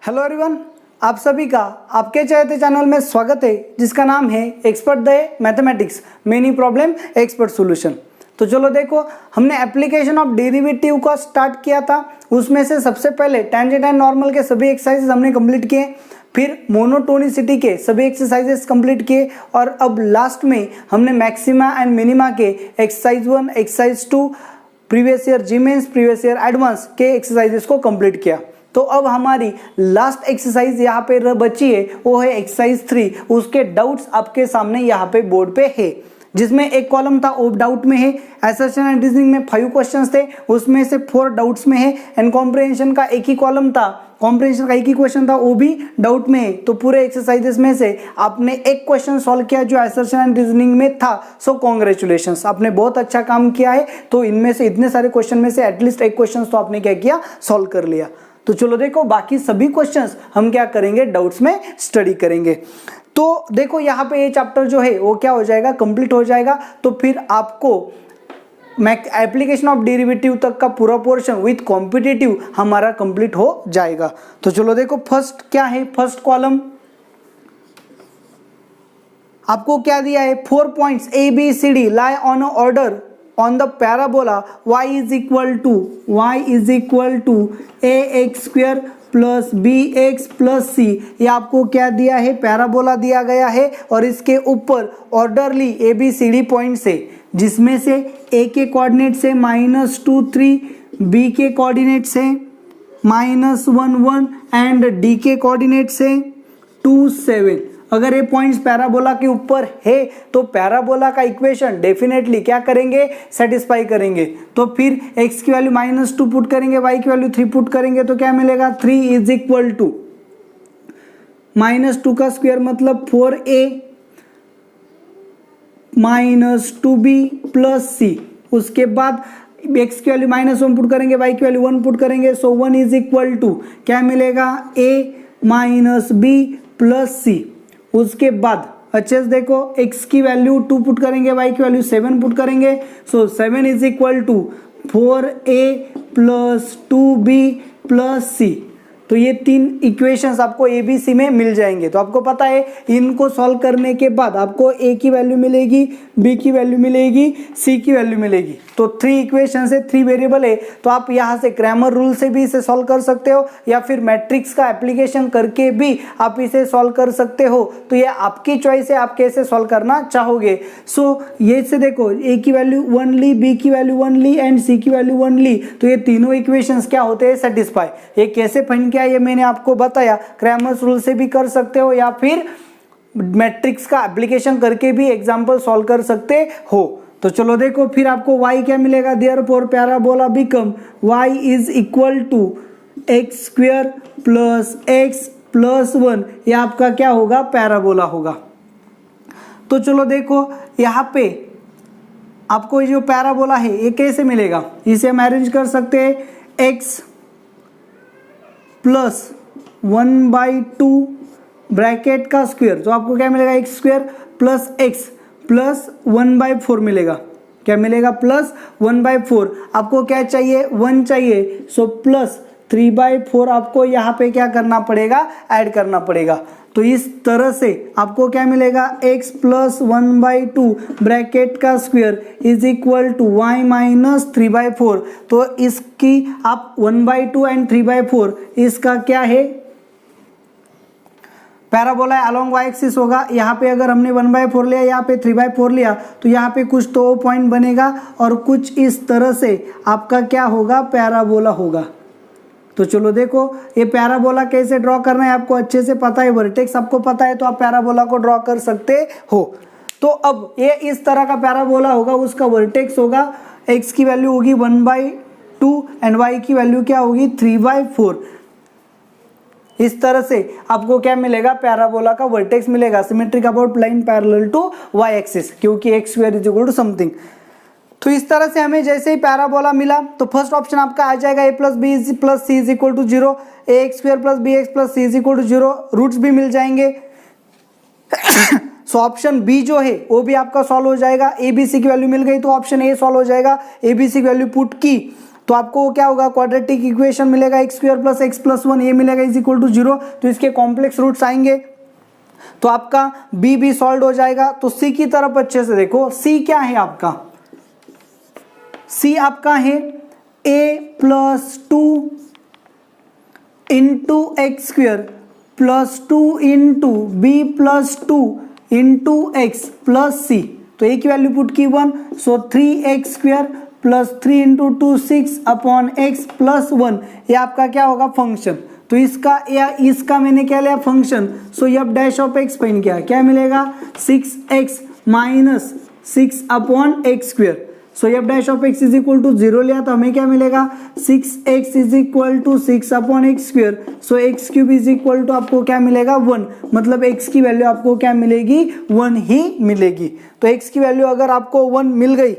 Hello everyone, आप सभी का आपके चाहते चैनल में स्वागत है जिसका नाम है expert the mathematics many problem expert solution. तो चलो देखो, हमने एप्लीकेशन ऑफ डेरिवेटिव का स्टार्ट किया था। उसमें से सबसे पहले टेंजेंट एंड नॉर्मल के सभी एक्सरसाइजेस हमने कंप्लीट किए, फिर मोनोटोनिसिटी के सभी एक्सरसाइजेस कंप्लीट किए और अब लास्ट में हमने मैक्सिमा एंड मिनिमा के एक्सरसाइज 1, एक्सरसाइज 2, प्रीवियस ईयर जी मेंस, प्रीवियस ईयर एडवांस के एक्सरसाइजेस को कंप्लीट किया। तो अब हमारी लास्ट एक्सरसाइज यहाँ पे बची है, वो है एक्सरसाइज 3। उसके डाउट्स आपके सामने यहाँ पे बोर्ड पे है, जिसमें एक कॉलम था वो डाउट में है, असर्शन एंड रीजनिंग में 5 क्वेश्चंस थे, उसमें से 4 डाउट्स में है, एंड कॉम्प्रिहेंशन का एक ही कॉलम था, कॉम्प्रिहेंशन का एक ही क्वेश्चन था, वो भी डाउट में है। तो पूरे एक्सरसाइजेस में से आपने एक क्वेश्चन सॉल्व किया जो असर्शन एंड रीजनिंग में था, सो कॉन्ग्रेचुलेशंस, आपने बहुत अच्छा काम किया है। तो इनमें से इतने सारे क्वेश्चन में से एटलीस्ट एक क्वेश्चन तो आपने क्या किया, सॉल्व कर लिया। तो चलो देखो, बाकी सभी क्वेश्चंस हम क्या करेंगे, डाउट्स में स्टडी करेंगे। तो देखो यहाँ पे ये चैप्टर जो है वो क्या हो जाएगा, कंप्लीट हो जाएगा। तो फिर आपको एप्लीकेशन ऑफ डेरिवेटिव तक का पूरा पोर्शन विथ कॉम्पिटिटिव हमारा कंप्लीट हो जाएगा। तो चलो देखो, फर्स्ट क्या है, फर्स्ट कॉलम आपको क्या दिया है, 4 points A B C D lie on a order on the parabola y is equal to ax square plus bx plus c। ये आपको क्या दिया है, पैराबोला दिया गया है और इसके ऊपर ऑर्डरली ABCD पॉइंट्स है, जिसमें से a के कोऑर्डिनेट से -2 3, b के कोऑर्डिनेट से -1 1 एंड d के कोऑर्डिनेट से 2 7। अगर ये पॉइंट्स पैराबोला के ऊपर है तो पैराबोला का इक्वेशन डेफिनेटली क्या करेंगे, सेटिस्फाई करेंगे। तो फिर x की वैल्यू -2 पुट करेंगे, y की वैल्यू 3 पुट करेंगे, तो क्या मिलेगा, 3 इज इक्वल टू -2 का स्क्वायर मतलब 4a -2b प्लस c। उसके बाद x की वैल्यू -1 पुट करेंगे, y की वैल्यू 1 पुट करेंगे, सो 1 इज इक्वल टू क्या मिलेगा, a -b प्लस c। उसके बाद अच्छे से देखो, x की वैल्यू 2 पुट करेंगे, y की वैल्यू 7 पुट करेंगे, so 7 is equal to 4a plus 2b plus c। तो ये 3 इक्वेशंस आपको a b c में मिल जाएंगे। तो आपको पता है इनको सॉल्व करने के बाद आपको a की वैल्यू मिलेगी, b की वैल्यू मिलेगी, c की वैल्यू मिलेगी। तो 3 इक्वेशन है, 3 वेरिएबल है। तो आप यहाँ से क्रैमर रूल से भी इसे सॉल्व कर सकते हो या फिर मैट्रिक्स का एप्लीकेशन करके भी आप इसे सॉल्व कर सकते हो। तो ये आपकी चॉइस है, आप कैसे सॉल्व करना चाहोगे। सो ये से देखो, a की वैल्यू 1 ली, b की वैल्यू 1 ली एंड c की वैल्यू 1 ली, तो ये तीनों इक्वेशंस क्या होते हैं, सेटिस्फाई। ये कैसे फाइंड किया ये मैंने आपको बताया, क्रैमर्स रूल से भी कर सकते हो या फिर मैट्रिक्स का एप्लीकेशन करके भी एग्जांपल सॉल्व कर सकते हो। तो चलो देखो, फिर आपको y क्या मिलेगा, therefore parabola become y is equal to x square plus x plus 1। ये आपका क्या होगा, पैराबोला होगा। तो चलो देखो, यहाँ पे आपको जो पैराबोला है ये कैसे मिलेगा, इसे हम अरेंज कर सकते हैं, x प्लस 1/2 ब्रैकेट का स्क्वायर, तो आपको क्या मिलेगा, x square plus x plus 1/4 मिलेगा। क्या मिलेगा, प्लस 1/4। आपको क्या चाहिए, 1 चाहिए, सो प्लस 3/4 आपको यहाँ पे क्या करना पड़ेगा, ऐड करना पड़ेगा। तो इस तरह से आपको क्या मिलेगा, x प्लस 1/2 ब्रैकेट का square is equal to y minus 3/4। तो इसकी आप 1/2 एंड 3/4 इसका क्या है, पैराबोला अलोंग y एक्सिस होगा। यहाँ पे अगर हमने 1/4 लिया, यहाँ पे 3/4 लिया, तो यहाँ पे कुछ तो पॉइंट बनेगा और कुछ इस तरह से आपका क्या होगा, पैराबोला होगा। तो चलो देखो, ये पैराबोला कैसे ड्रॉ करना है आपको अच्छे से पता है, वर्टेक्स आपको पता है, तो आप पैराबोला को ड्रॉ कर सकते हो। तो अब ये इस तरह का पैराबोला होगा, उसका वर्टेक्स होगा, x की वैल्यू होगी 1/2 एंड y की वैल्यू क्या होगी, 3/4। इस तरह से आपको क्या मिलेगा, पैराबोला का वर्टेक्स मिलेगा, symmetric about line parallel to y axis, क्योंकि x square is equal to something. तो इस तरह से हमें जैसे ही पैराबोला मिला तो फर्स्ट ऑप्शन आपका आ जाएगा, a plus B plus c is equal to 0, ax square plus bx plus c is equal to 0, roots भी मिल जाएंगे। सो ऑप्शन बी जो है वो भी आपका सॉल्व हो जाएगा। ए बी सी की वैल्यू मिल गई तो ऑप्शन ए सॉल्व हो जाएगा। ए बी सी की वैल्यू पुट की तो आपको क्या होगा, क्वाड्रेटिक इक्वेशन मिलेगा x square plus x plus 1 ये मिलेगा इज इक्वल टू 0। तो इसके कॉम्प्लेक्स रूट्स आएंगे तो आपका बी भी सॉल्व हो जाएगा। तो सी की तरफ अच्छे से देखो, सी क्या है आपका, सी आपका है a plus 2 into x square plus 2 into b plus 2 into x plus c. तो एक वैल्यू पुट की 1, so 3x square plus 3 into 2 6 upon x plus 1 ये आपका क्या होगा फंक्शन। तो इसका या इसका मैंने क्या लिया function, so f dash of x find किया, क्या मिलेगा 6x minus 6 upon x square. So f dash of x is equal to 0 लिया तो हमें क्या मिलेगा 6x is equal to 6 upon x square. So x cube is equal to आपको क्या मिलेगा 1, मतलब x की वैल्यू आपको क्या मिलेगी 1 ही मिलेगी। तो x की वैल्यू अगर आपको 1 मिल गई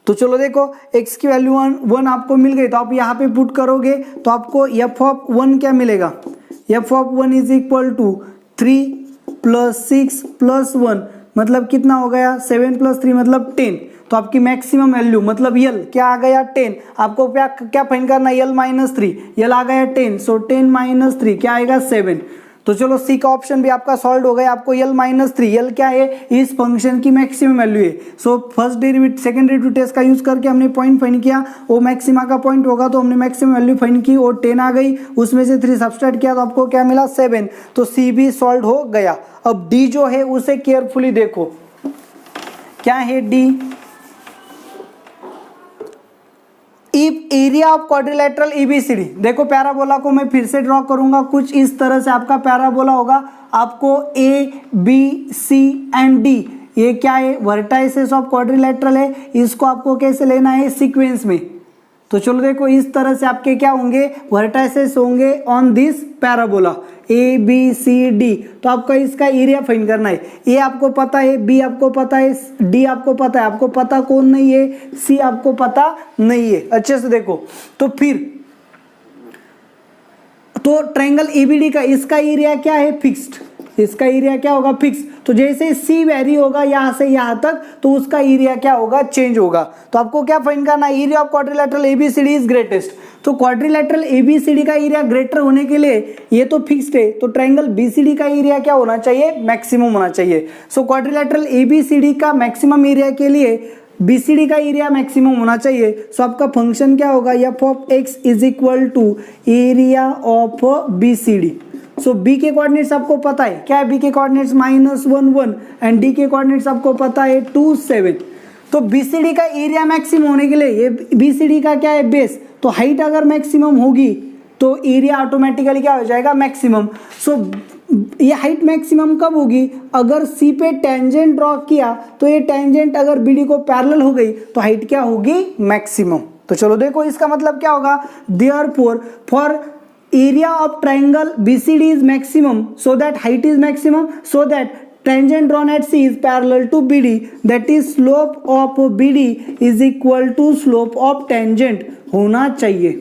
तो चलो देखो x की वैल्यू 1 आपको मिल गई तो आप यहाँ पे पुट करोगे तो आपको f ऑफ 1 क्या मिलेगा, f of 1 is equal to 3 plus 6 plus 1 मतलब कितना हो गया 7 प्लस 3 मतलब 10। तो आपकी मैक्सिमम वैल्यू मतलब यल क्या आ गया 10। आपको क्या फाइंड करना है यल माइनस 3, यल आ गया 10, सो 10 माइनस 3 क्या आएगा 7। तो चलो सी का ऑप्शन भी आपका सॉल्व हो गया। आपको यल माइनस 3, यल क्या है इस फंक्शन की मैक्सिमम वैल्यू है। So first derivative second derivative test का यूज करके हमने पॉइंट फाइंड किया, वो मैक्सिमा का पॉइंट होगा तो हमने मैक्सिमम वैल्यू फाइंड की और 10 आ गई, उसमें से 3 सब्सट्रैक्ट किया तो आपको क्या मिला 7। तो सी भी सॉल्व हो गया। अब डी जो है उसे केयरफुली देखो, क्या है D, if area of quadrilateral ABCD. देखो पैराबोला को मैं फिर से ड्रॉ करूंगा, कुछ इस तरह से आपका पैराबोला होगा। आपको A B C and D ये क्या है वर्टाइसेस ऑफ क्वाड्रिलेटरल है, इसको आपको कैसे लेना है सीक्वेंस में। तो चलो देखो इस तरह से आपके क्या होंगे वर्टाइसेस होंगे on this parabola A B C D. तो आपको इसका एरिया फाइंड करना है, ए आपको पता है, बी आपको पता है, डी आपको पता है, आपको पता कौन नहीं है सी आपको पता नहीं है। अच्छे से देखो तो फिर तो ट्रायंगल एबीडी का इसका एरिया क्या है फिक्स्ड, इसका एरिया क्या होगा फिक्स। तो जैसे सी वेरी होगा यहां से यहां तक तो उसका एरिया क्या होगा चेंज होगा। तो आपको क्या फाइंड करना है area of quadrilateral ABCD is greatest. तो क्वाड्रिलेटरल एबीसीडी का एरिया ग्रेटर होने के लिए ये तो फिक्स्ड है, तो ट्रायंगल बीसीडी का एरिया क्या होना चाहिए मैक्सिमम होना चाहिए। सो क्वाड्रिलेटरल एबीसीडी का मैक्सिमम एरिया के लिए बीसीडी का एरिया मैक्सिमम होना चाहिए। सो आपका फंक्शन क्या होगा f of x is equal to area of BCD. So B के कोऑर्डिनेट्स आपको पता है क्या है, बी के कोऑर्डिनेट्स -1 1 एंड डी के कोऑर्डिनेट्स आपको पता है 2 7। तो बीसीडी का एरिया मैक्सिमम होने के लिए ये बीसीडी का क्या है बेस, तो हाइट अगर मैक्सिमम होगी तो एरिया ऑटोमेटिकली क्या हो जाएगा मैक्सिमम। सो ये हाइट मैक्सिमम कब होगी अगर सी पे टेंजेंट ड्रॉ किया तो ये टेंजेंट अगर बीडी को पैरेलल हो गई तो हाइट क्या होगी मैक्सिमम। तो चलो देखो इसका मतलब क्या होगा therefore for area of triangle BCD is maximum so that height is maximum so that tangent drawn at C is parallel to BD, that is slope of BD is equal to slope of tangent होना चाहिए।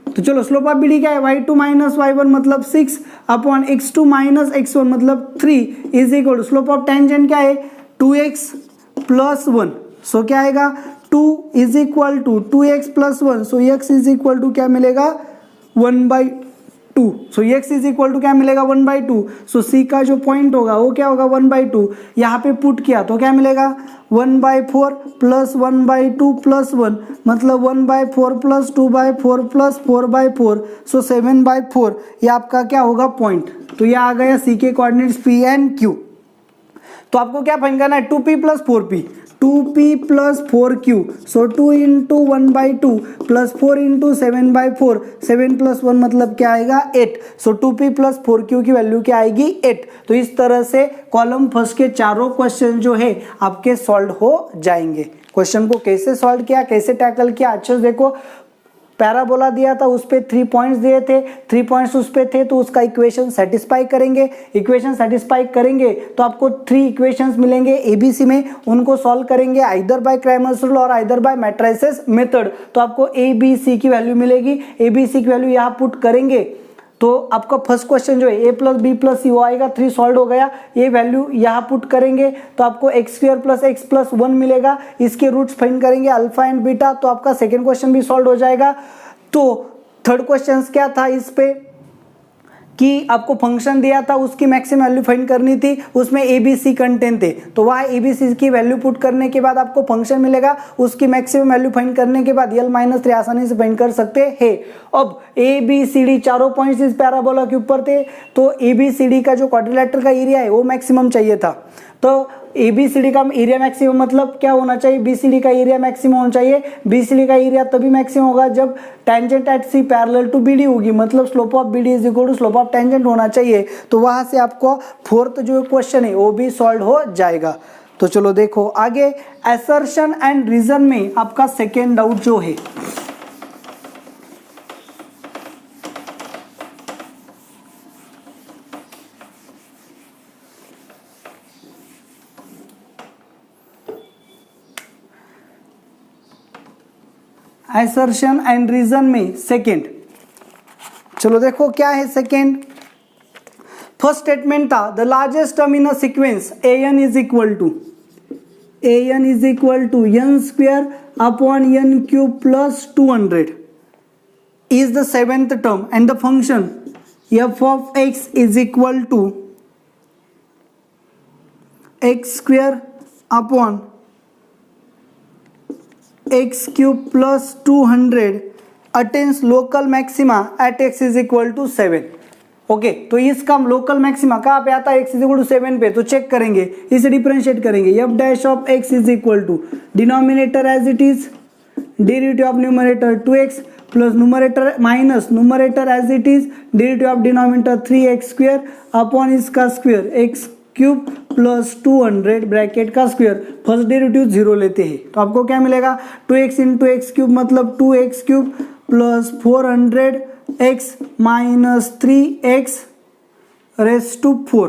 तो चलो slope of BD क्या है y2 minus y1 मतलब 6 upon x2 minus x1 मतलब 3 is equal to slope of tangent क्या है 2x प्लस 1। सो क्या आएगा 2 is equal to 2x plus 1। So x is equal to क्या मिलेगा 1/2। So x is equal to क्या मिलेगा 1/2। सो c का जो पॉइंट होगा वो क्या होगा 1/2। यहाँ पे पुट किया तो क्या मिलेगा 1/4 प्लस 1/2 प्लस 1 मतलब 1/4 प्लस 2/4 प्लस 4/4। सो 7/4 ये आपका क्या होगा पॉइंट। तो ये आ गया c के कोऑर्डिनेट्स p एंड q। तो आपको क्या फाइंड करना है 2p plus 4p, 2p plus 4q। सो 2 इंटू 1/2 प्लस 4 इंटू 7/4, 7 प्लस 1 मतलब क्या आएगा 8। सो 2p प्लस 4q की वैल्यू क्या आएगी 8। तो इस तरह से कॉलम फर्स्ट के चारों क्वेश्चन जो है आपके सॉल्व हो जाएंगे। क्वेश्चन को कैसे सॉल्व किया कैसे टैकल किया अच्छे से देखो। पैराबोला दिया था उस पे 3 पॉइंट्स दिए थे, 3 पॉइंट्स उस पे थे तो उसका इक्वेशन सेटिस्फाई करेंगे। इक्वेशन सेटिस्फाई करेंगे तो आपको 3 इक्वेशंस मिलेंगे एबीसी में, उनको सॉल्व करेंगे आइदर बाय क्रैमर्स रूल और आइदर बाय मैट्रिसेस मेथड। तो आपको ए बी सी की वैल्यू मिलेगी, ए बी सी की वैल्यू यहाँ पुट करेंगे तो आपका फर्स्ट क्वेश्चन जो है ए प्लस बी प्लस सी वो आएगा, 3 सॉल्व हो गया। ये वैल्यू यहाँ पुट करेंगे तो आपको x square plus x plus 1 मिलेगा। इसके रूट्स फाइंड करेंगे अल्फा एंड बीटा, तो आपका सेकेंड क्वेश्चन भी सॉल्व हो जाएगा। तो थर्ड क्वेश्चन क्या था इस पे कि आपको फंक्शन दिया था, उसकी मैक्सिमम वैल्यू फाइंड करनी थी, उसमें ए बी सी कंटेंट थे। तो वहाँ ए बी सी की वैल्यू पुट करने के बाद आपको फंक्शन मिलेगा, उसकी मैक्सिमम वैल्यू फाइंड करने के बाद L-3 आसानी से फाइंड कर सकते हैं। अब ए बी सी डी चारों पॉइंट्स इस पैराबोला के ऊपर थे, तो ए बी सी डी का जो क्वाड्रिलेटरल का एरिया है वो मैक्सिमम चाहिए था। तो ए बी सी डी का एरिया मैक्सिमम मतलब क्या होना चाहिए, बी सी डी का एरिया मैक्सिमम होना चाहिए। बी सी डी का एरिया तभी मैक्सिमम होगा जब tangent at C parallel to B D होगी, मतलब slope of B D is equal to slope of tangent होना चाहिए। तो वहां से आपको फोर्थ जो क्वेश्चन है वो भी सॉल्व हो जाएगा। तो चलो देखो आगे, असर्शन एंड रीजन में आपका सेकेंड डाउट जो है, असर्शन एंड रीजन में सेकेंड, चलो देखो क्या है सेकेंड। फर्स्ट स्टेटमेंट था the largest term in a sequence an is equal to n square upon n cube plus 200 is the seventh term and the function f of x is equal to x square upon x cube plus 200 attains local maxima at x is equal to 7। Okay, तो इसका local maxima कहाँ पे आता है, x is equal to 7 पे। तो check करेंगे, इसे डिफरेंशिएट करेंगे। f dash of x is equal to denominator as it is derivative of numerator 2x plus numerator minus numerator as it is derivative of denominator 3x square upon इसका square x cube plus 200 bracket का square. First derivative 0 लेते हैं तो आपको क्या मिलेगा, 2x into x cube मतलब 2x cube plus 400x minus 3x raise to 4।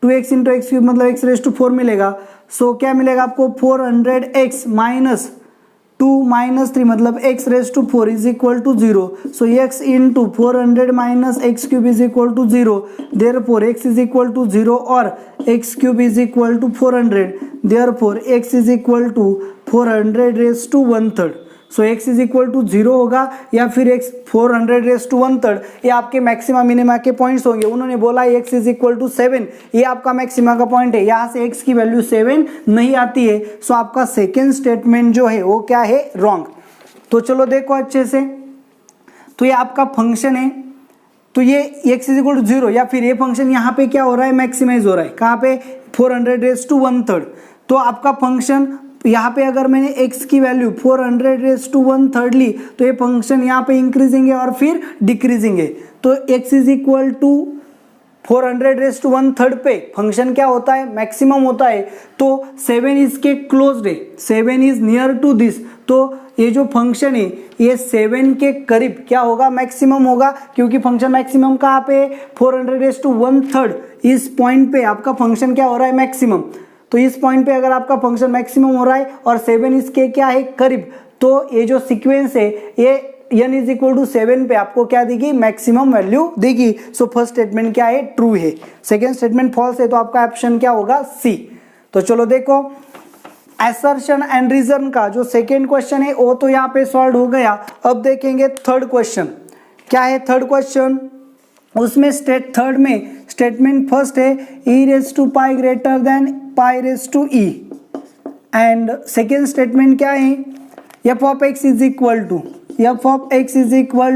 2x into x cube मतलब x रेस टू 4 मिलेगा। सो क्या मिलेगा आपको, 400x माइनस 2 माइनस 3 मतलब x raise to 4 is equal to 0। So x into 400 minus x cube is equal to 0। Therefore x is equal to 0 और x cube is equal to 400। Therefore x is equal to 400 raise to 1/3। So x is equal to 0 होगा या फिर x 400 raise to 1/3, ये आपके maxima minima के points होंगे। उन्होंने बोला x इज इक्वल टू 7, ये आपका मैक्सिमा का पॉइंट है। यहाँ से x की वैल्यू 7 नहीं आती है। सो आपका सेकेंड स्टेटमेंट जो है वो क्या है, रॉन्ग। तो चलो देखो अच्छे से, तो ये आपका फंक्शन है, तो ये x इज इक्वल टू 0 या फिर ये फंक्शन यहाँ पे क्या हो रहा है, मैक्सिमाइज हो रहा है। कहाँ पे, 400 रेस टू 1/3। तो आपका फंक्शन यहाँ पे अगर मैंने x की वैल्यू 400 रेस टू 1/3 ली तो ये फंक्शन यहाँ पे इंक्रीजिंग है और फिर डिक्रीजिंग है। तो x is equal to 400 raise to 1/3 पे फंक्शन क्या होता है, मैक्सिमम होता है। तो 7 इसके क्लोज्ड है, 7 इज नियर टू दिस। तो ये जो फंक्शन है ये 7 के करीब क्या होगा, मैक्सिमम होगा, क्योंकि फंक्शन मैक्सिमम कहाँ पे, 400 रेस टू 1/3 इस पॉइंट पे आपका फंक्शन क्या हो रहा है, मैक्सिमम। तो इस पॉइंट पे अगर आपका फंक्शन मैक्सिमम हो रहा है और 7 इसके क्या है, करीब, तो ये जो सीक्वेंस है ये n इज इक्वल टू 7 पे आपको क्या देगी, मैक्सिमम वैल्यू देगी। सो फर्स्ट स्टेटमेंट क्या है, ट्रू है। सेकेंड स्टेटमेंट फॉल्स है, तो आपका ऑप्शन क्या होगा, सी। तो चलो देखो, असर्शन एंड रीजन का जो सेकेंड क्वेश्चन है वो तो यहाँ पे सॉल्व हो गया। अब देखेंगे थर्ड क्वेश्चन क्या है। थर्ड क्वेश्चन, उसमें थर्ड में स्टेटमेंट फर्स्ट है e raise to pi greater than pi raise to e, and second statement क्या है, f of x is equal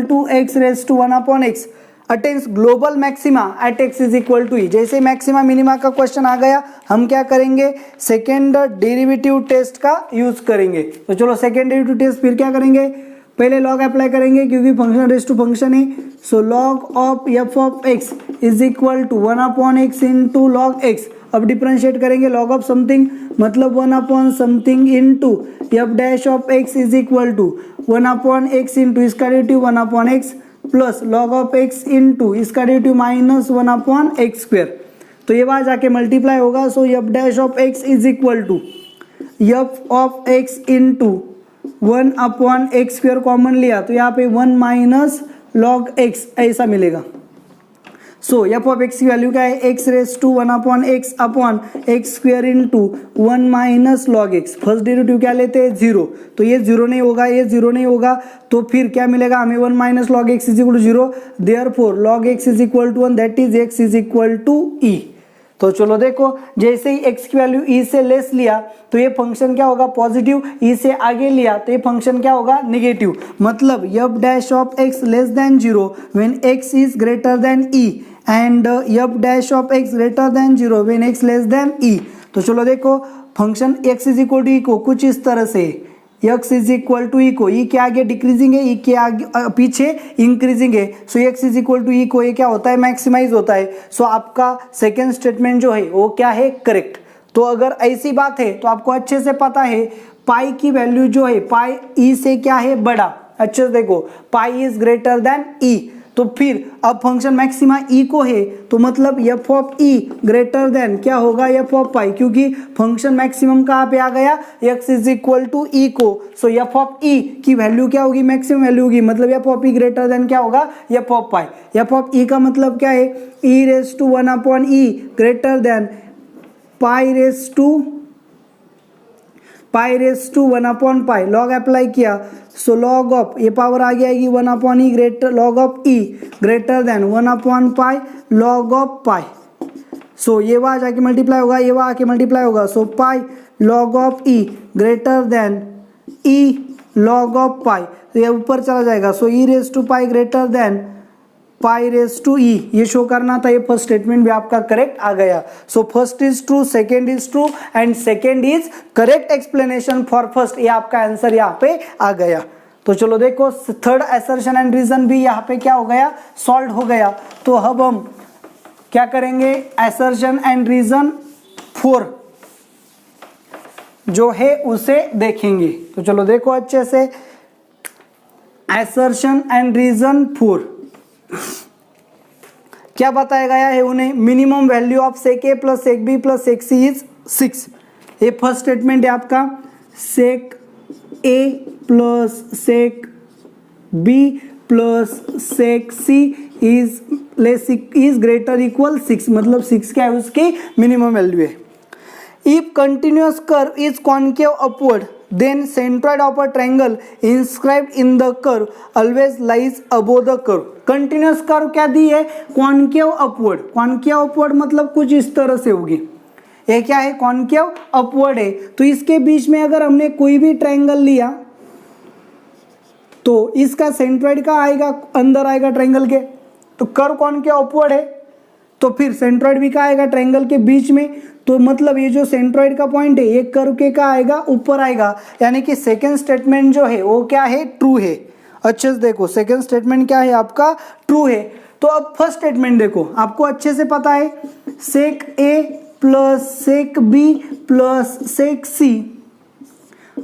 to x raise to 1 upon x attains global maxima at x is equal to e। जैसे maxima minima का question आ गया, हम क्या करेंगे, second derivative test का यूज करेंगे। तो चलो सेकेंड डेरिवेटिव टेस्ट फिर क्या करेंगे, पहले लॉग अप्लाई करेंगे क्योंकि फंक्शन रेस टू फंक्शन है। So log of f of x is equal to 1 upon x into log x। अब डिफरेंशिएट करेंगे, लॉग ऑफ समथिंग मतलब 1 upon something into f dash of x is equal to 1 upon x into इसका derivative 1 upon x plus log of x into इसका derivative minus 1 upon x square. तो ये वहां जाके multiply होगा। So f dash of x is equal to f of x into 1 upon x square common लिया तो यहाँ पे 1 माइनस log x ऐसा मिलेगा। सो एफ ऑफ एक्स की वैल्यू क्या है, x raise to 1/x upon x square into 1 minus log x. First derivative क्या लेते हैं, 0, तो ये 0 नहीं होगा, ये 0 नहीं होगा, तो फिर क्या मिलेगा हमें, 1 minus log x is equal to 0, therefore log x is equal to 1, that is x is equal to e. तो चलो देखो, जैसे ही x की वैल्यू e से लेस लिया तो ये फंक्शन क्या होगा, पॉजिटिव, e से आगे लिया तो ये फंक्शन क्या होगा, नेगेटिव। मतलब f dash of x less than 0 when x is greater than e and f dash of x greater than 0 when x less than e। तो चलो देखो, function x is equal to e को कुछ इस तरह से, x is equal to e को, e के आगे डिक्रीजिंग है, ई के आगे पीछे इंक्रीजिंग है, सो x is equal to e को ये क्या होता है, मैक्सिमाइज होता है। सो आपका सेकेंड स्टेटमेंट जो है वो क्या है, करेक्ट। तो अगर ऐसी बात है तो आपको अच्छे से पता है पाई की वैल्यू जो है, पाई ई से क्या है, बड़ा। अच्छे से देखो, पाई इज ग्रेटर देन ई, तो फिर अब फंक्शन मैक्सिमा ई को है तो मतलब f of e greater than क्या होगा, एफ ऑफ पाई, क्योंकि फंक्शन मैक्सिमम कहाँ पे आ गया, x is equal to e को। सो एफ ऑफ ई की वैल्यू क्या होगी, मैक्सिमम वैल्यू होगी, मतलब f of e greater than क्या होगा, f of pi. F of e का मतलब क्या है, e raise to 1/e greater than pi raise to 1/पाई। लॉग अप्लाई किया, सो लॉग ऑफ ये पावर आ गया 1/e greater log of e greater than 1/पाई लॉग ऑफ पाई। सो ये वहाँ जाके मल्टीप्लाई होगा, ये वहाँ आके मल्टीप्लाई होगा, so pi log of e greater than e log of pi, तो ये ऊपर चला जाएगा। So e raise to pi greater than pi raise to e, ये शो करना था। ये फर्स्ट स्टेटमेंट भी आपका करेक्ट आ गया। So first is true, second is true and second is correct explanation for first. ये आपका आंसर यहाँ पे आ गया। तो चलो देखो, थर्ड असर्शन एंड रीजन भी यहाँ पे क्या हो गया, सॉल्व हो गया। तो अब हम क्या करेंगे, असर्शन एंड रीजन 4 जो है उसे देखेंगे। तो चलो देखो अच्छे से, असर्शन एंड रीजन 4 क्या बताया गया है उन्हें, minimum value of sec A plus sec B plus sec C is 6। ये फर्स्ट स्टेटमेंट है आपका, sec A plus sec B plus sec C is greater equal 6, मतलब 6 क्या है उसकी मिनिमम वैल्यू है। If continuous curve is concave upward then centroid of a triangle inscribed in the curve always lies above the curve। continuous curve क्या दी है, concave upward। concave upward मतलब कुछ इस तरह से होगी, ये क्या है, concave upward है। तो इसके बीच में अगर हमने कोई भी ट्रायंगल लिया तो इसका सेंट्रॉइड का आएगा, अंदर आएगा ट्रायंगल के, तो कर्व concave upward है, तो फिर सेंट्रॉइड भी का आएगा ट्रायंगल के बीच में, तो मतलब ये जो सेंट्रॉइड का पॉइंट है ये कर्व के का आएगा, ऊपर आएगा, यानी कि सेकंड स्टेटमेंट जो है वो क्या है, ट्रू है। अच्छे से देखो, सेकंड स्टेटमेंट क्या है आपका, ट्रू है। तो अब फर्स्ट स्टेटमेंट देखो, आपको अच्छे से पता है sec A plus sec B plus sec C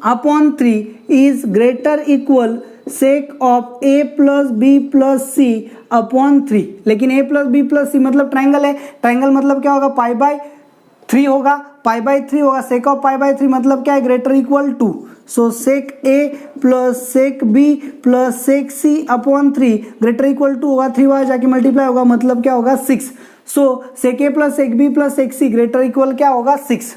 upon 3 is greater equal sec of A plus B plus C upon 3। लेकिन A plus B plus C मतलब ट्राइंगल है, ट्राइंगल मतलब क्या होगा, पाई बाय 3 होगा, पाई बाय 3 होगा, sake of pi by 3 मतलब क्या है, greater equal 2। So sec A plus sec B plus sec C upon 3 greater equal 2 होगा, 3 वहां जाके मल्टीप्लाई होगा, मतलब क्या होगा 6। So sec A plus sec B plus sec C greater equal क्या होगा 6।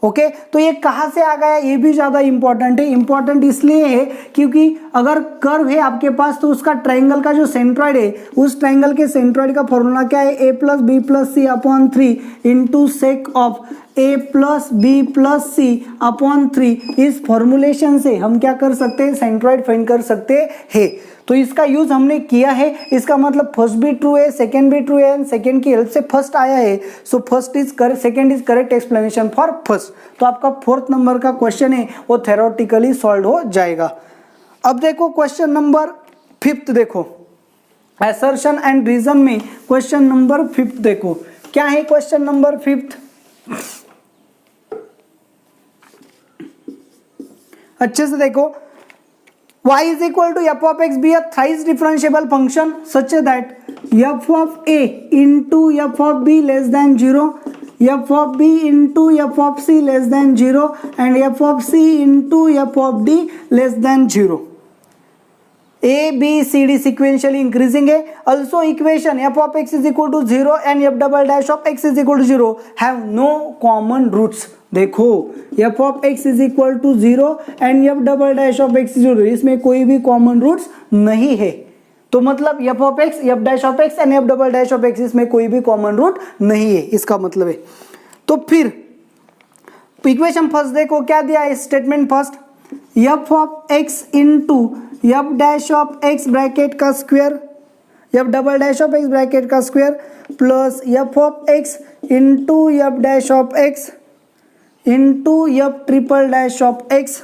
ओके तो ये कहाँ से आ गया, ये भी ज़्यादा इंपॉर्टेंट है। इंपॉर्टेंट इसलिए है क्योंकि अगर कर्व है आपके पास तो उसका ट्राइंगल का जो सेंट्रॉइड है, उस ट्राइंगल के सेंट्रॉइड का फॉर्मूला क्या है, A plus B plus C upon 3 into sec of A plus B plus C upon 3। इस फॉर्मुलेशन से हम क्या कर सकते हैं, सेंट्रॉइड फाइंड कर सकते हैं। तो इसका यूज हमने किया है, इसका मतलब फर्स्ट भी ट्रू है, सेकंड भी ट्रू है, एंड सेकंड की हेल्प से फर्स्ट आया है। So first is correct, second is correct explanation for first. तो आपका 4th नंबर का क्वेश्चन है वो थ्योरेटिकली सॉल्व हो जाएगा। अब देखो क्वेश्चन नंबर 5 देखो, असर्शन एंड रीजन में क्वेश्चन नंबर 5 देखो क्या है। क्वेश्चन नंबर 5 अच्छे से देखो, y is equal to f of x be a thrice differentiable function such that f of a into f of b less than 0, f of b into f of c less than 0 and f of c into f of d less than 0। A, B, C, D sequentially increasing है. Also equation f of x is equal to 0 and f double dash of x is equal to 0 have no common roots. देखो f of x is equal to 0 and f double dash of x is 0, इसमें कोई भी common roots नहीं है. तो मतलब f of x, f dash of x and f double dash of x इसमें कोई भी कॉमन रूट नहीं है, इसका मतलब है. तो फिर इक्वेशन फर्स्ट देखो क्या दिया है. Statement first f of x into f dash of x bracket का square, f double dash of x bracket का square plus f of x into f dash of x into f triple dash of x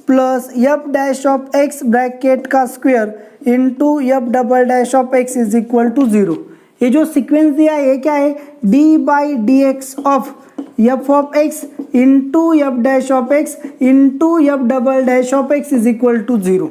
plus f dash of x bracket का square into f double dash of x is equal to 0. ये जो sequence दिया है ये क्या है, d by d x of f of x into f dash of x into f double dash of x is equal to 0.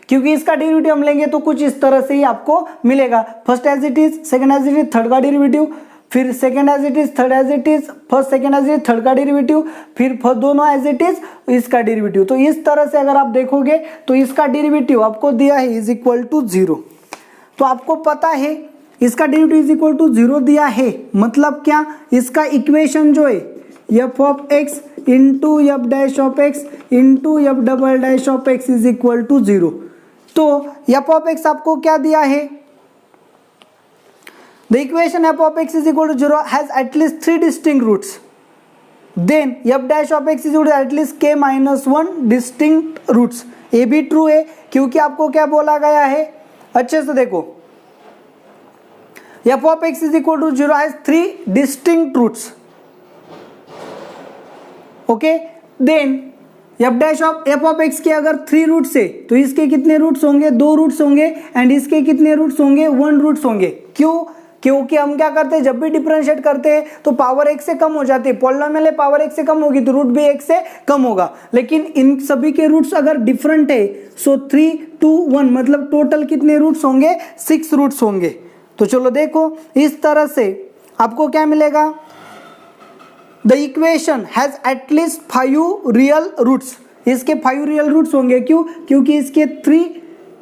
क्योंकि इसका derivative हम लेंगे तो कुछ इस तरह से ही आपको मिलेगा. First as it is, second as it is, third का डेरिवेटिव, फिर second as it is, third as it is, first second as it is, third का डेरिवेटिव, फिर दोनों एज इट इज, इसका डेरिवेटिव. तो इस तरह से अगर आप देखोगे तो इसका डेरिवेटिव आपको दिया है इज इक्वल टू 0. तो आपको पता है इसका डेरिवेटिव इज इक्वल टू 0 दिया है, मतलब क्या, इसका इक्वेशन जो है f of x into f dash of x into f double dash of x is equal to 0. तो f ऑफ x आपको क्या दिया है, the equation f of x is equal to 0 has at least 3 distinct roots. Then f dash of x is equal to at least k minus 1 distinct roots. ये भी true है क्योंकि आपको क्या बोला गया है, अच्छे से देखो, f of x is equal to 0 has 3 distinct roots. Okay, then f of x के अगर 3 रूट्स है तो इसके कितने रूट्स होंगे, 2 रूट्स होंगे, एंड इसके कितने रूट्स होंगे, 1 रूट्स होंगे. क्यों, क्योंकि हम क्या करते हैं, जब भी डिफरेंशिएट करते हैं तो पावर एक से कम हो जाती है. पॉलिनोमियल है, पावर एक से कम होगी तो रूट भी एक से कम होगा. लेकिन इन सभी के रूट्स अगर डिफरेंट है सो 3, 2, 1 मतलब टोटल कितने रूट्स होंगे, 6 रूट्स होंगे. तो चलो देखो इस तरह से आपको क्या मिलेगा, the equation has at least 5 real roots. इसके 5 रियल रूट्स होंगे. क्यों, क्योंकि इसके 3,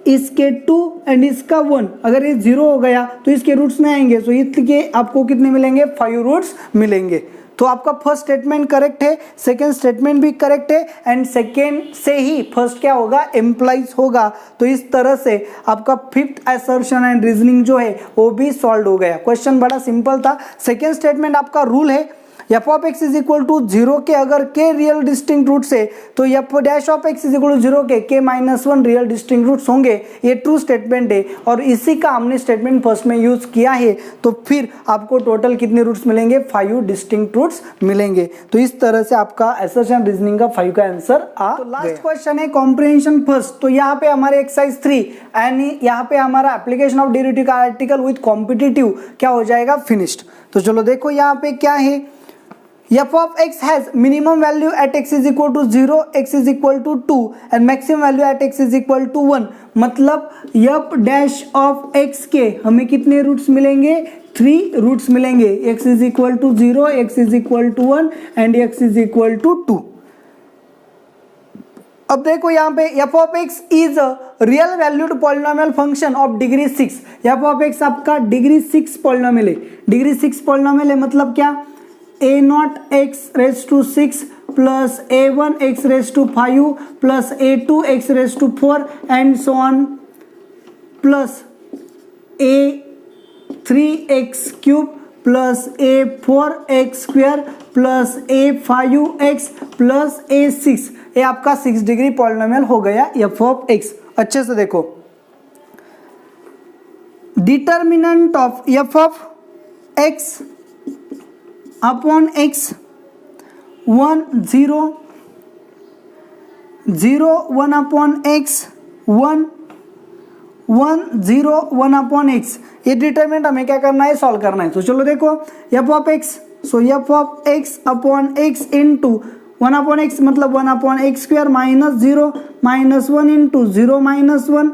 इसके 2 एंड इसका 1, अगर ये 0 हो गया तो इसके रूट्स नहीं आएंगे. तो इसके आपको कितने मिलेंगे, 5 रूट्स मिलेंगे. तो आपका फर्स्ट स्टेटमेंट करेक्ट है, सेकंड स्टेटमेंट भी करेक्ट है, एंड सेकंड से ही फर्स्ट क्या होगा, एम्प्लाइज होगा. तो इस तरह से आपका फिफ्थ असर्शन एंड रीजनिंग जो है वो भी सॉल्व हो गया. क्वेश्चन बड़ा सिंपल था. सेकंड स्टेटमेंट आपका रूल है f of x is equal to 0 के अगर k रियल डिस्टिंक्ट रूट्स है तो f dash of x is equal to 0 के k minus 1 real distinct roots होंगे. ये ट्रू स्टेटमेंट है और इसी का हमने स्टेटमेंट फर्स्ट में यूज किया है. तो फिर आपको टोटल कितने रूट्स मिलेंगे, 5 डिस्टिंक्ट रूट्स मिलेंगे. तो इस तरह से आपका असर्शन रीजनिंग का 5 का आंसर आ. तो लास्ट क्वेश्चन है कॉम्प्रिहेंशन फर्स्ट. तो यहाँ पे हमारे एक्सरसाइज 3 एंड यहाँ पे हमारा एप्लीकेशन ऑफ डेरिवेटिव का आर्टिकल विद कॉम्पिटिटिव क्या हो जाएगा, फिनिश्ड. तो चलो देखो यहाँ पे क्या है, f of x has minimum value at x is equal to 0, x is equal to 2 and maximum value at x is equal to 1. मतलब f dash of x के हमें कितने रूट्स मिलेंगे, 3 रूट्स मिलेंगे. x is equal to 0, x is equal to 1 and x is equal to 2. अब देखो यहाँ पे f of x is a real valued polynomial function of degree 6. f of x आपका डिग्री 6 पॉलिनोमियल है. Degree 6 polynomial है मतलब क्या, a0 x raised to 6 plus a1 x raised to 5 plus a2 x raised to 4 and so on plus a3 x cube plus a4 x square plus a5 x plus a6. ये आपका 6 degree polynomial हो गया f of x. अच्छे से देखो, determinant of f of x upon x 1 0 0 1 upon x 1 1 0 1 upon x. ये determinant हमें क्या करना है, सॉल्व करना है. तो चलो देखो f of x, so f of x upon x into 1 upon x मतलब 1 upon x square minus 0 minus 1 into 0 minus 1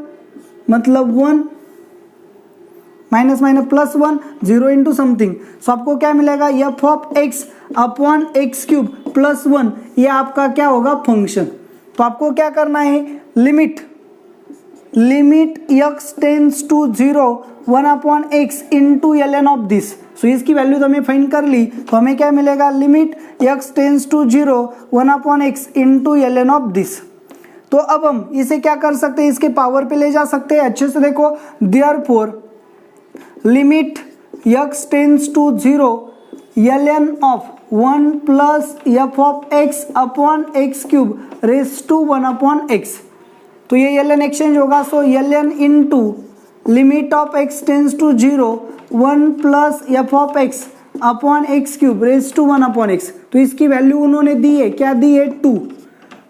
मतलब 1 minus minus plus 1 0 into something. So आपको क्या मिलेगा, f of x upon x cube plus 1. ये आपका क्या होगा, function. तो आपको क्या करना है, limit limit x tends to 0 1 upon x into ln of this. So इसकी वैल्यू तो हमें फाइंड कर ली, तो हमें क्या मिलेगा, limit x tends to 0 1 upon x into ln of this. तो अब हम इसे क्या कर सकते हैं, इसके पावर पे ले जा सकते हैं। अच्छे से देखो, therefore limit x tends to 0 ln of 1 plus f of x upon x cube raise to 1 upon x. तो ये ln एक्सचेंज होगा, so ln into limit of x tends to 0 1 plus f of x upon x cube raise to 1 upon x. तो इसकी value उन्होंने दी है, क्या दी है, 2।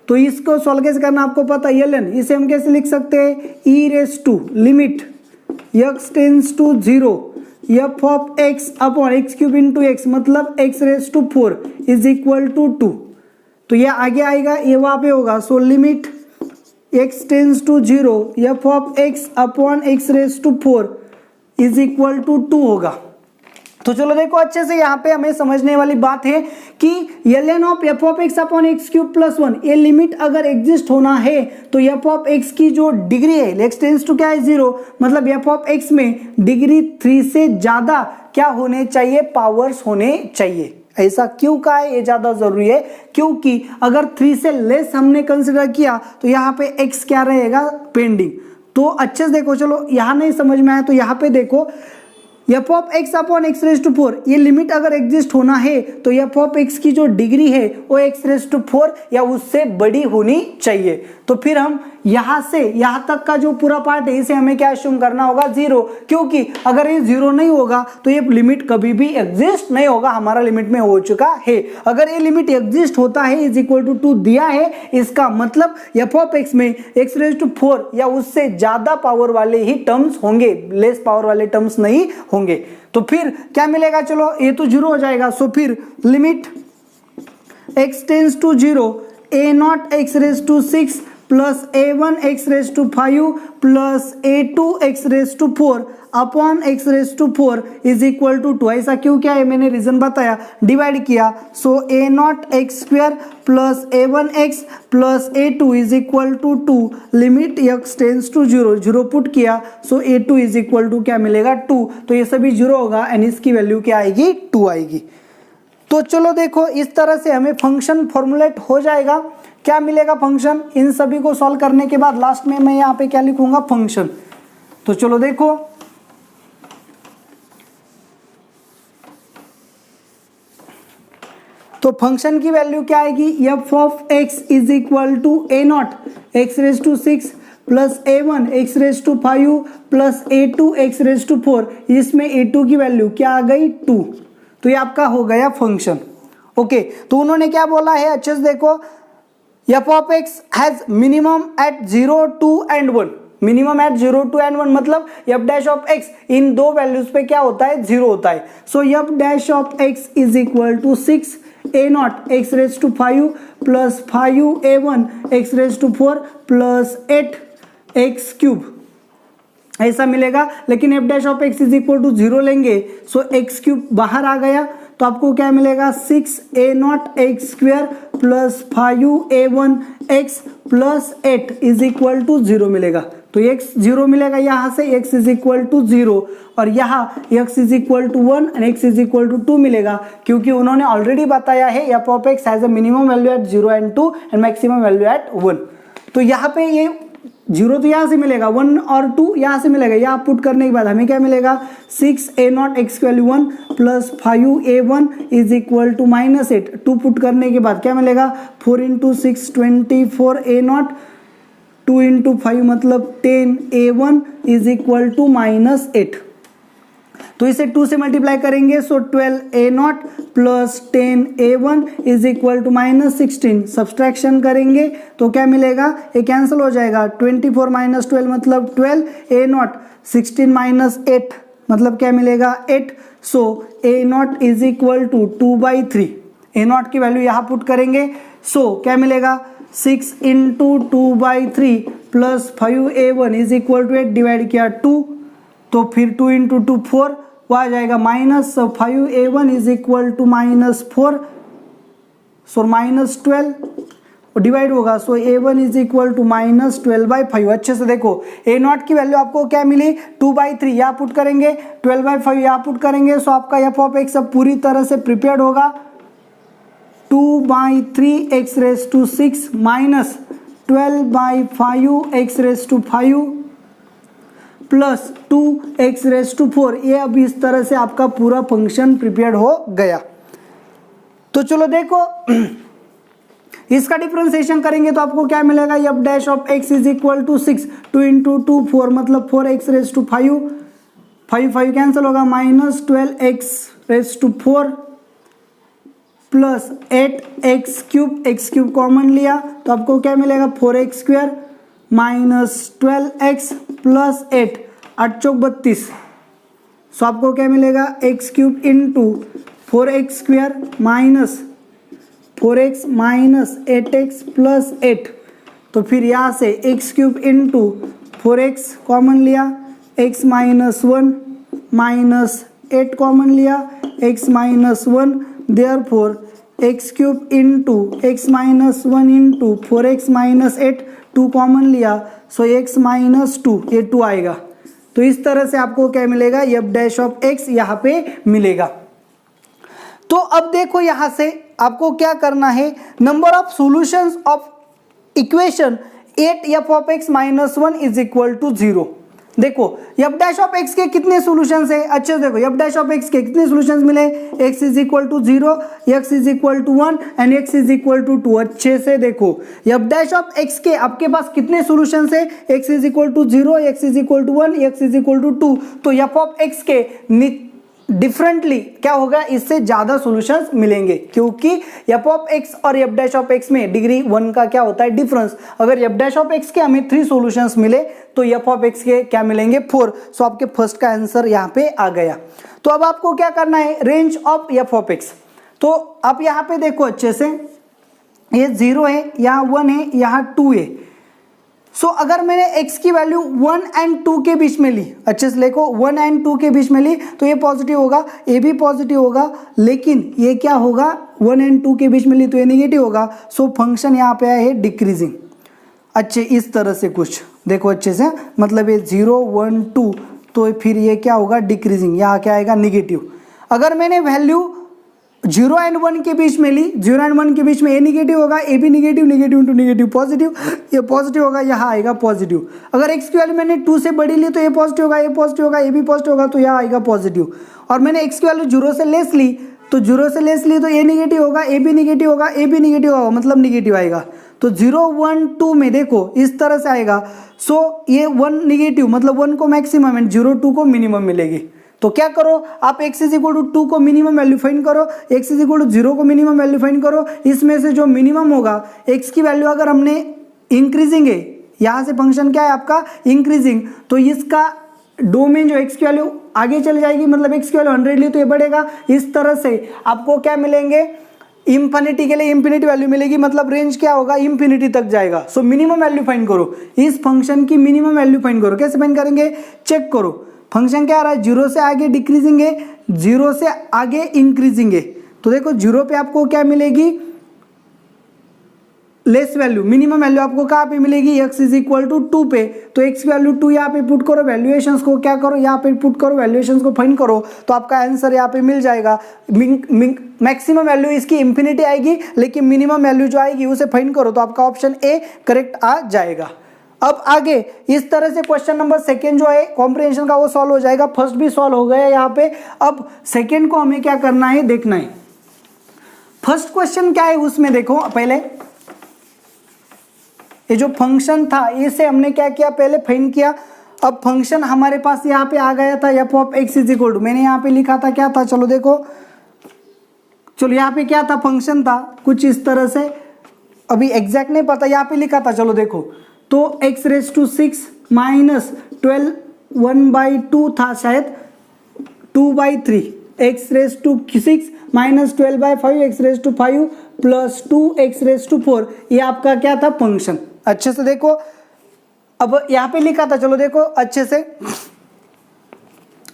तो इसको सॉल्व कैसे करना आपको पता है, ln इसे हम कैसे लिख सकते हैं, e raise to limit x tends to 0 f of x upon x cube into x, मतलब x raise to 4 is equal to 2। तो ये आगे आएगा, ये वहां पे होगा। So limit x tends to 0 f of x upon x raise to 4 is equal to 2 होगा। तो चलो देखो, अच्छे से यहाँ पे हमें समझने वाली बात है कि ln of F of x upon x cube plus 1, ये लिमिट अगर एग्जिस्ट होना है तो एफ ऑफ एक्स की जो डिग्री है, एक्स टेंस टू क्या है, 0, मतलब एफ ऑफ एक्स में डिग्री 3 से ज्यादा क्या होने चाहिए, पावर्स होने चाहिए। ऐसा क्यों कहा है, ये ज्यादा जरूरी है क्योंकि अगर 3 से लेस हमने कंसिडर किया तो यहाँ पे x क्या रहेगा, पेंडिंग। तो अच्छे से देखो, चलो यहाँ नहीं समझ में आया तो यहाँ पे देखो, f of x upon x raise to 4, ये लिमिट अगर एग्जिस्ट होना है तो एफ ऑफ एक्स की जो डिग्री है वो एक्स रेस टू 4 या उससे बड़ी होनी चाहिए। तो फिर हम यहां से यहां तक का जो पूरा पार्ट है इसे हमें क्या अज्यूम करना होगा, 0, क्योंकि अगर ये 0 नहीं होगा तो ये लिमिट कभी भी एग्जिस्ट नहीं होगा, हमारा लिमिट में हो चुका है। अगर ये लिमिट एग्जिस्ट होता है, इज इक्वल टू 2 दिया है, इसका मतलब एफ ऑफ एक्स में एक्स रेस टू 4 या उससे ज्यादा पावर वाले ही टर्म्स होंगे, लेस पावर वाले टर्म्स नहीं होंगे। तो फिर क्या मिलेगा, चलो ये तो 0 हो जाएगा। सो फिर limit x tends to 0 a naught x raise to 6 plus a1 x raise to 5 plus a2 x raise to 4 upon x raise to 4 is equal to 2। ऐसा क्यों क्या है, मैंने रीजन बताया, डिवाइड किया। So a naught x square plus a1 x plus a2 is equal to 2, limit x tends to 0 0 put किया। So a2 is equal to क्या मिलेगा, 2। तो ये सभी 0 होगा एंड इसकी वैल्यू क्या आएगी, 2 आएगी। तो चलो देखो, इस तरह से हमें फंक्शन फॉर्मुलेट हो जाएगा। क्या मिलेगा फंक्शन, इन सभी को सॉल्व करने के बाद लास्ट में मैं यहाँ पे क्या लिखूंगा, फंक्शन। तो चलो देखो, तो फंक्शन की वैल्यू क्या आएगी, f of x is equal to a naught x raise to 6 plus a1 x raise to 5 plus a2 x raise to 4, इसमें a2 की वैल्यू क्या आ गई, 2। तो ये आपका हो गया फंक्शन। ओके, तो उन्होंने क्या बोला है, अच्छे से देखो, f of x has minimum at 0, 2 and 1। Minimum at 0, 2 and 1 मतलब एफ डैश ऑफ एक्स इन दो वैल्यूज पे क्या होता है, 0 होता है। So f dash of x is equal to 6 a naught x raise to 5 plus 5 a1 x raise to 4 plus 8 x cube, ऐसा मिलेगा। लेकिन f dash of x is equal to 0 लेंगे, सो एक्स क्यूब बाहर आ गया, तो आपको क्या मिलेगा, 6 a naught x square plus 5 a1 x plus 8 is equal to 0 मिलेगा। तो x 0 मिलेगा, यहाँ से x इज इक्वल टू 0 और यहाँ x is equal to 1 and x is equal to 2 मिलेगा, क्योंकि उन्होंने ऑलरेडी बताया है f of x has a minimum value at 0 and 2 and maximum value at 1। तो यहाँ पे ये 0 तो यहाँ से मिलेगा, 1 और 2 यहाँ से मिलेगा। यहाँ पुट करने के बाद हमें क्या मिलेगा, 6 a नॉट एक्स की value 1 plus 5 a1 is equal to -8। 2 put करने के बाद क्या मिलेगा, 4 इंटू 6 24 a नॉट, 2 इंटू 5 मतलब 10 a1 इज इक्वल टू -8। तो इसे 2 से मल्टीप्लाई करेंगे, so 12 a naught plus 10 a1 is equal to -16। Subtraction करेंगे तो क्या मिलेगा, ये कैंसिल हो जाएगा। 24 माइनस 12 मतलब 12 a नॉट, 16 माइनस 8 मतलब क्या मिलेगा, 8। So a naught is equal to 2/3। a naught की वैल्यू यहाँ पुट करेंगे, सो क्या मिलेगा, 6 into 2/3 plus 5 a1 is equal to 8 divide किया 2, तो फिर 2 इंटू 2 4, वो आ जाएगा minus 5 a1 is equal to -4, so -12 divide होगा, so a1 is equal to -12/5। अच्छे से देखो a नॉट की वैल्यू आपको क्या मिली 2/3, यहाँ पुट करेंगे 12/5 यहाँ पुट करेंगे, सो आपका f ऑफ x अब पूरी तरह से प्रिपेयर्ड होगा 2/3x⁻6 minus 12/5x⁵ plus 2x⁴। ये अब इस तरह से आपका पूरा फंक्शन प्रिपेयर्ड हो गया। तो चलो देखो इसका डिफरेंशिएशन करेंगे तो आपको क्या मिलेगा, f dash of x is equal to 6, 2 into 2 4 मतलब 4x⁵, 5 कैंसिल होगा, -12x⁴ plus 8x³ x³ common लिया तो आपको क्या मिलेगा 4x² माइनस 12x प्लस 8, 8 चौक 32, सो आपको क्या मिलेगा x³ into 4x² minus 4x minus 8x plus 8। तो फिर यहाँ से x³ इंटू 4x कॉमन लिया, x माइनस 1 माइनस 8 कॉमन लिया, x minus 1, therefore x³ into x minus 1 into 4x minus 8, 2 common लिया, सो x माइनस 2, ये 2 आएगा। तो इस तरह से आपको क्या मिलेगा f डैश ऑफ x यहाँ पे मिलेगा। तो अब देखो यहां से आपको क्या करना है, number of solutions of equation 8f of x minus 1 is equal to 0। देखो f डैश ऑफ x के कितने सॉल्यूशंस है, अच्छे से देखो f डैश ऑफ x के कितने सॉल्यूशंस मिले, x is equal to 0, x is equal to 1 and x is equal to 2। अच्छे से देखो f डैश ऑफ x के आपके पास कितने सॉल्यूशंस है, x is equal to 0, x is equal to 1, x is equal to 2। तो f of x के differently क्या होगा, इससे ज्यादा सॉल्यूशंस मिलेंगे क्योंकि f ऑफ x और f डैश ऑफ x में डिग्री 1 का क्या होता है डिफरेंस। अगर f डैश ऑफ x के हमें 3 सॉल्यूशंस मिले तो f ऑफ x के क्या मिलेंगे 4। सो आपके फर्स्ट का आंसर यहाँ पे आ गया। तो अब आपको क्या करना है, range of f of x। तो आप यहाँ पे देखो अच्छे से, ये 0 है, यहाँ 1 है, यहाँ 2 है। सो अगर मैंने x की वैल्यू 1 एंड 2 के बीच में ली, अच्छे से देखो 1 एंड 2 के बीच में ली तो ये पॉजिटिव होगा, ये भी पॉजिटिव होगा, लेकिन ये क्या होगा 1 एंड 2 के बीच में ली तो ये नेगेटिव होगा। सो फंक्शन यहाँ पे आया है डिक्रीजिंग। अच्छे इस तरह से कुछ देखो अच्छे से, मतलब ये 0 1 2 तो फिर ये क्या होगा डिक्रीजिंग, यहाँ क्या आएगा निगेटिव। अगर मैंने वैल्यू 0 एंड 1 के बीच में ली, 0 एंड 1 के बीच में ए नेगेटिव होगा, ए भी negative, negative into negative positive, ये पॉजिटिव होगा, यहाँ आएगा पॉजिटिव। अगर x की वैल्यू मैंने 2 से बड़ी ली तो ये पॉजिटिव होगा, ये पॉजिटिव होगा, ये भी पॉजिटिव होगा, तो यहाँ आएगा पॉजिटिव। और मैंने x की वैल्यू 0 से लेस ली तो 0 से लेस ली तो ए नेगेटिव होगा, ए भी नेगेटिव होगा, ए भी नेगेटिव होगा, मतलब नेगेटिव आएगा। तो 0 1 2 में देखो इस तरह से आएगा। सो ये 1 नेगेटिव मतलब 1 को मैक्सिमम एंड 0 2 को मिनिमम मिलेगी। तो क्या करो आप x इज इक्वल टू 2 को मिनिमम वैल्यू फाइंड करो, x इज इक्वल टू 0 को मिनिमम वैल्यू फाइंड करो। इसमें से जो मिनिमम होगा x की वैल्यू अगर हमने इंक्रीजिंग है, यहाँ से फंक्शन क्या है आपका इंक्रीजिंग, तो इसका डोमेन जो x की वैल्यू आगे चली जाएगी, मतलब x की वैल्यू 100 ली तो ये बढ़ेगा। इस तरह से आपको क्या मिलेंगे, इंफिनिटी के लिए इंफिनिटी वैल्यू मिलेगी, मतलब रेंज क्या होगा इंफिनिटी तक जाएगा। सो मिनिमम वैल्यू फाइंड करो, इस फंक्शन की मिनिमम वैल्यू फाइंड करो। कैसे फाइंड करेंगे, चेक करो फंक्शन क्या आ रहा है, 0 से आगे डिक्रीजिंग है, 0 से आगे इंक्रीजिंग है। तो देखो 0 पे आपको क्या मिलेगी लेस वैल्यू, मिनिमम वैल्यू आपको कहाँ पे मिलेगी x इज इक्वल टू 2 पे। तो x की वैल्यू 2 यहाँ पे पुट करो, वैल्यूएशंस को क्या करो यहाँ पे पुट करो, वैल्यूएशंस को फाइंड करो, तो आपका आंसर यहाँ पे मिल जाएगा। मैक्सिमम वैल्यू इसकी इंफिनिटी आएगी, लेकिन मिनिमम वैल्यू जो आएगी उसे फाइंड करो, तो आपका ऑप्शन ए करेक्ट आ जाएगा। अब आगे इस तरह से क्वेश्चन नंबर सेकेंड जो है कॉम्प्रिहेंशन का वो सॉल्व हो जाएगा। फर्स्ट भी सॉल्व हो गया यहाँ पे। अब सेकेंड को हमें क्या करना है देखना है। फर्स्ट क्वेश्चन क्या है उसमें देखो, पहले ये जो फंक्शन था इसे हमने क्या किया पहले फाइंड किया। अब फंक्शन हमारे पास यहाँ पे आ गया था f of x is equal to, मैंने यहाँ पे लिखा था क्या था, चलो देखो, चलो यहाँ पे क्या था फंक्शन था कुछ इस तरह से, अभी एग्जैक्ट नहीं पता, यहाँ पे लिखा था, चलो देखो, तो x⁻6 माइनस 12 1/2 था शायद 2/3, x⁻6 minus 12/5 x⁻5 plus 2 x⁻4, ये आपका क्या था फंक्शन। अच्छे से देखो, अब यहाँ पे लिखा था, चलो देखो अच्छे से,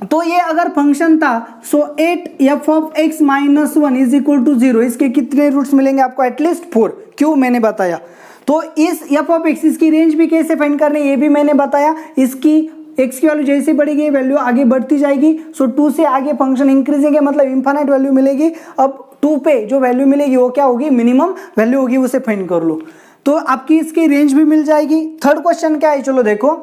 तो ये अगर फंक्शन था so 8 f (x - 1) is equal to 0, इसके कितने रूट्स मिलेंगे आपको? एटलीस्ट 4। क्यों? मैंने बताया। तो इस f (x) इसकी रेंज भी कैसे फाइंड करनी है ये भी मैंने बताया। इसकी x की वैल्यू जैसे बढ़ेगी वैल्यू आगे बढ़ती जाएगी। सो 2 से आगे फंक्शन इंक्रीजिंग है, मतलब इनफाइनाइट वैल्यू मिलेगी। अब 2 पे जो वैल्यू मिलेगी वो क्या होगी? मिनिमम वैल्यू होगी, उसे फाइंड कर लो। तो आपकी इसकी रेंज भी मिल जाएगी। थर्ड क्वेश्चन क्या है, चलो देखो।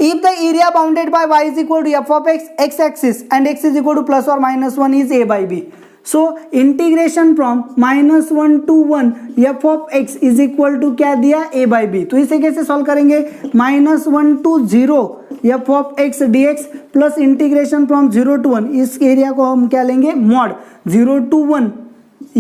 If the area bounded by y is equal to f of x axis and x is equal to plus or minus 1 is a by b. So integration from -1 to 1 f of x is equal to क्या दिया? a by b। तो इसे कैसे solve करेंगे? -1 to 0 f of x dx plus integration from 0 to 1, इस area को हम क्या लेंगे? Mod 0 to 1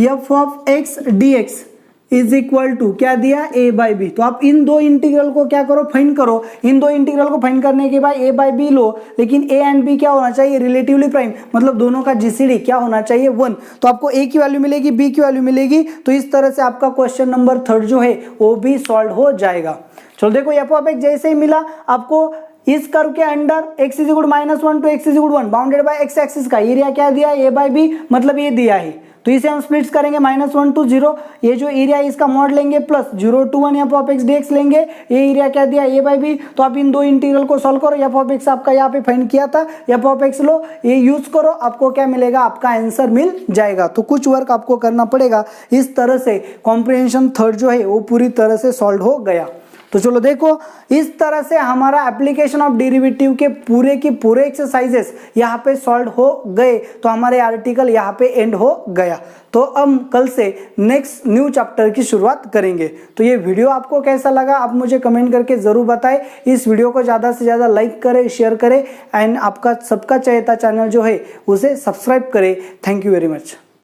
f of x dx is equal to क्या दिया? a by B. तो आप इन दो इंटीग्रल को क्या करो? फाइंड करो। इन दो इंटीग्रल को फाइंड करने के बाद a बाई बी लो, लेकिन a एंड b क्या होना चाहिए? रिलेटिवली प्राइम, मतलब दोनों का जीसीडी क्या होना चाहिए? 1। तो आपको a की वैल्यू मिलेगी, b की वैल्यू मिलेगी। तो इस तरह से आपका क्वेश्चन नंबर 3 जो है वो भी सॉल्व हो जाएगा। चलो देखो, f ऑफ x जैसे ही मिला आपको, इस कर्व के under x is equal to -1 to x is equal to 1 bounded by x axis का एरिया क्या दिया? a बाई बी, मतलब ये दिया है। तो इसे हम स्प्लिट्स करेंगे -1 to 0, ये जो एरिया है इसका मॉड लेंगे plus 0 to 1 f of x dx लेंगे, ये एरिया क्या दिया? a by B. तो आप इन दो इंटीग्रल को सॉल्व करो। f ऑफ x आपका यहाँ पे फाइंड किया था, f ऑफ x लो, ये यूज करो, आपको क्या मिलेगा? आपका आंसर मिल जाएगा। तो कुछ वर्क आपको करना पड़ेगा। इस तरह से कॉम्प्रिहेंशन थर्ड जो है वो पूरी तरह से सॉल्व हो गया। तो चलो देखो, इस तरह से हमारा एप्लीकेशन ऑफ डेरिवेटिव के पूरे की पूरे एक्सरसाइजेस यहाँ पे सॉल्व हो गए। तो हमारे आर्टिकल यहाँ पे एंड हो गया। तो अब कल से नेक्स्ट न्यू चैप्टर की शुरुआत करेंगे। तो ये वीडियो आपको कैसा लगा आप मुझे कमेंट करके ज़रूर बताएं। इस वीडियो को ज़्यादा से ज़्यादा लाइक करें, शेयर करें एंड आपका सबका चहेता चैनल जो है उसे सब्सक्राइब करें। Thank you very much.